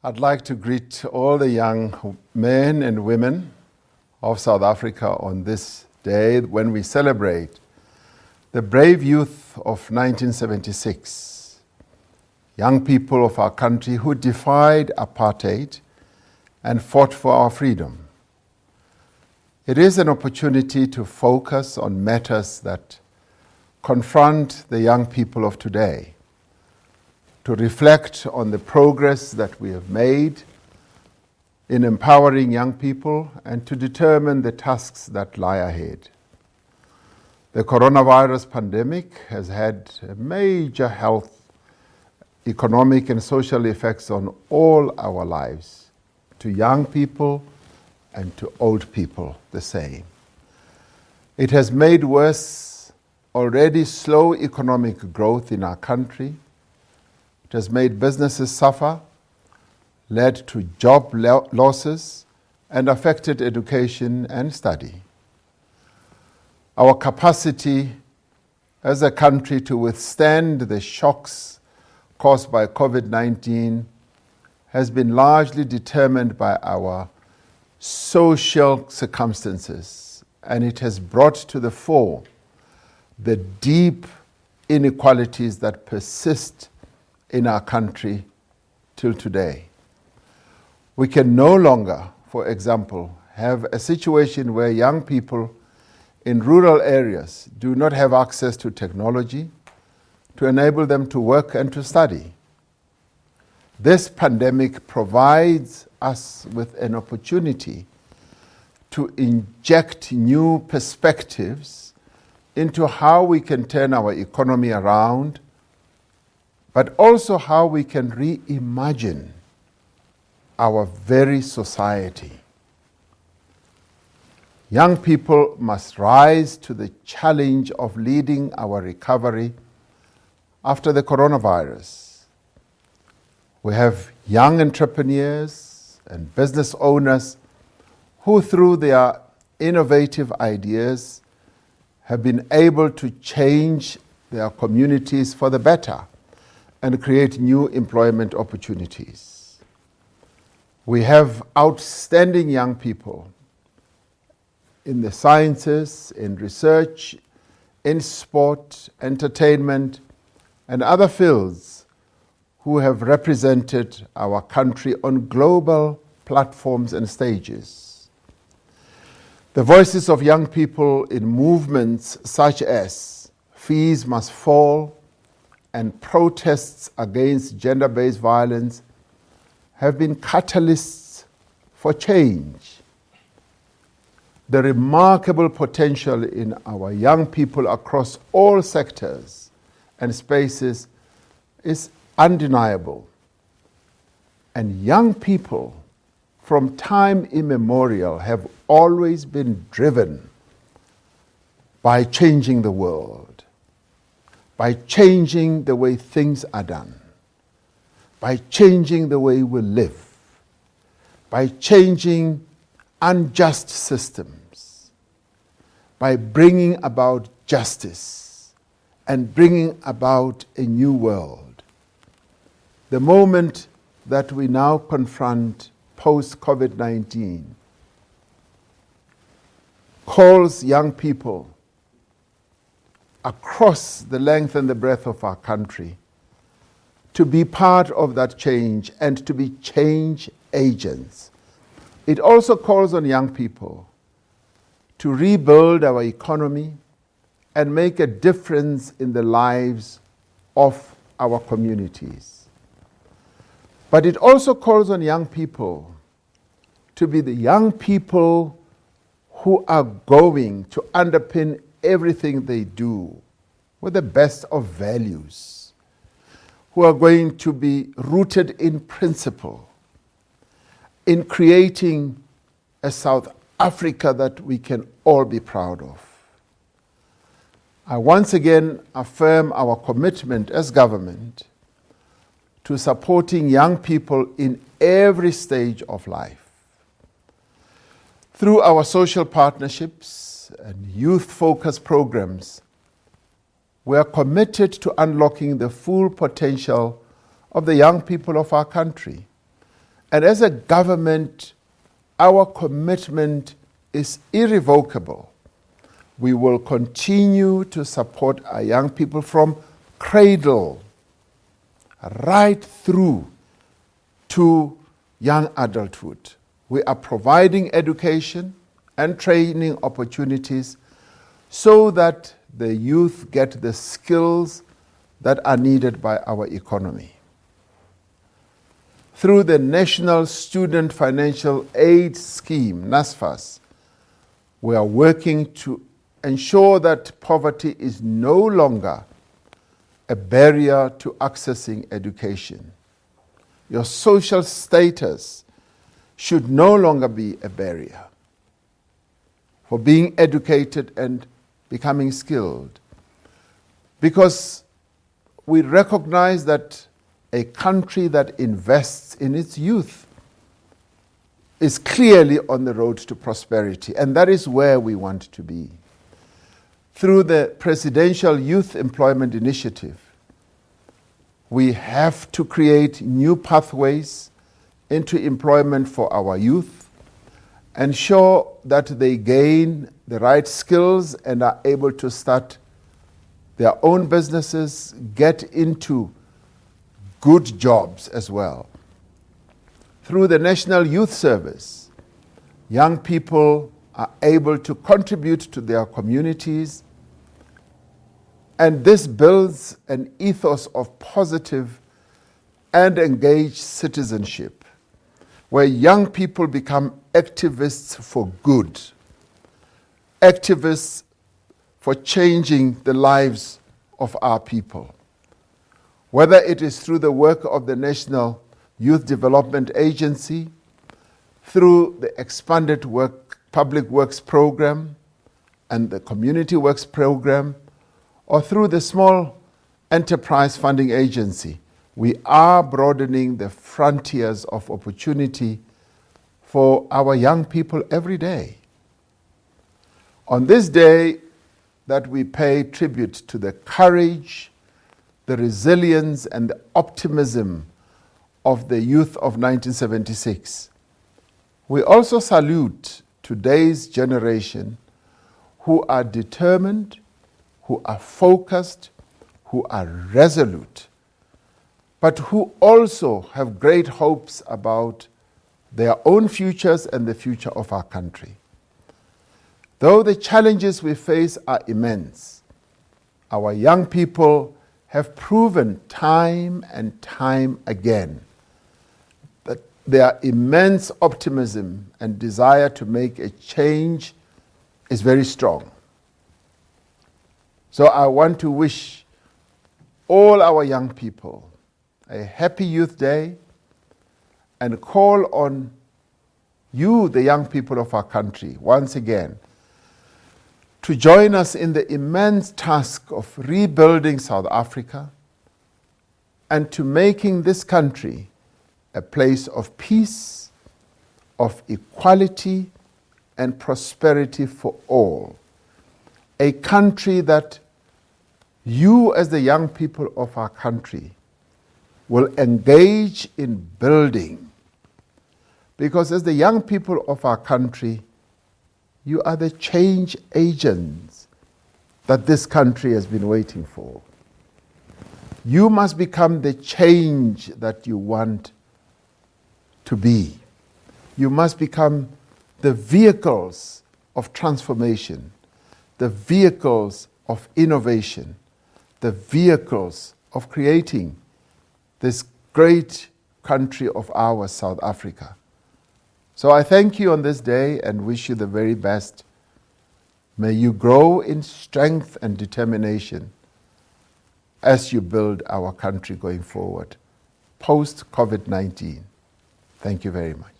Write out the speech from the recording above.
I'd like to greet all the young men and women of South Africa on this day when we celebrate the brave youth of 1976, young people of our country who defied apartheid and fought for our freedom. It is an opportunity to focus on matters that confront the young people of today, to reflect on the progress that we have made in empowering young people and to determine the tasks that lie ahead. The coronavirus pandemic has had major health, economic and social effects on all our lives, to young people and to old people the same. It has made worse already slow economic growth in our country. It has made businesses suffer, led to job losses, and affected education and study. Our capacity as a country to withstand the shocks caused by COVID-19 has been largely determined by our social circumstances, and it has brought to the fore the deep inequalities that persist in our country till today. We can no longer, for example, have a situation where young people in rural areas do not have access to technology to enable them to work and to study. This pandemic provides us with an opportunity to inject new perspectives into how we can turn our economy around, but also how we can reimagine our very society. Young people must rise to the challenge of leading our recovery after the coronavirus. We have young entrepreneurs and business owners who, through their innovative ideas, have been able to change their communities for the better and create new employment opportunities. We have outstanding young people in the sciences, in research, in sport, entertainment, and other fields who have represented our country on global platforms and stages. The voices of young people in movements such as Fees Must Fall and protests against gender-based violence have been catalysts for change. The remarkable potential in our young people across all sectors and spaces is undeniable. And young people from time immemorial have always been driven by changing the world, by changing the way things are done, by changing the way we live, by changing unjust systems, by bringing about justice and bringing about a new world. The moment that we now confront post-COVID-19 calls young people across the length and the breadth of our country to be part of that change and to be change agents. It also calls on young people to rebuild our economy and make a difference in the lives of our communities. But it also calls on young people to be the young people who are going to underpin everything they do with the best of values, who are going to be rooted in principle, in creating a South Africa that we can all be proud of. I once again affirm our commitment as government to supporting young people in every stage of life. Through our social partnerships and youth-focused programs, we are committed to unlocking the full potential of the young people of our country And as a government, our commitment is irrevocable. We will continue to support our young people from cradle right through to young adulthood. We are providing education and training opportunities so that the youth get the skills that are needed by our economy. Through the National Student Financial Aid Scheme, NSFAS, we are working to ensure that poverty is no longer a barrier to accessing education. Your social status should no longer be a barrier for being educated and becoming skilled. Because we recognize that a country that invests in its youth is clearly on the road to prosperity, and that is where we want to be. Through the Presidential Youth Employment Initiative, we have to create new pathways into employment for our youth, ensure that they gain the right skills and are able to start their own businesses, get into good jobs as well. Through the National Youth Service, young people are able to contribute to their communities, and this builds an ethos of positive and engaged citizenship, where young people become activists for good, activists for changing the lives of our people. Whether it is through the work of the National Youth Development Agency, through the expanded public works program and the community works program, or through the Small Enterprise Funding Agency, we are broadening the frontiers of opportunity for our young people every day. On this day that we pay tribute to the courage, the resilience, and the optimism of the youth of 1976, we also salute today's generation who are determined, who are focused, who are resolute, but who also have great hopes about their own futures and the future of our country. Though the challenges we face are immense, our young people have proven time and time again that their immense optimism and desire to make a change is very strong. So I want to wish all our young people a happy Youth Day and call on you, the young people of our country, once again, to join us in the immense task of rebuilding South Africa and to making this country a place of peace, of equality, and prosperity for all. A country that you, as the young people of our country, will engage in building. Because as the young people of our country, you are the change agents that this country has been waiting for. You must become the change that you want to be. You must become the vehicles of transformation, the vehicles of innovation, the vehicles of creating this great country of ours, South Africa. So I thank you on this day and wish you the very best. May you grow in strength and determination as you build our country going forward, post-COVID-19. Thank you very much.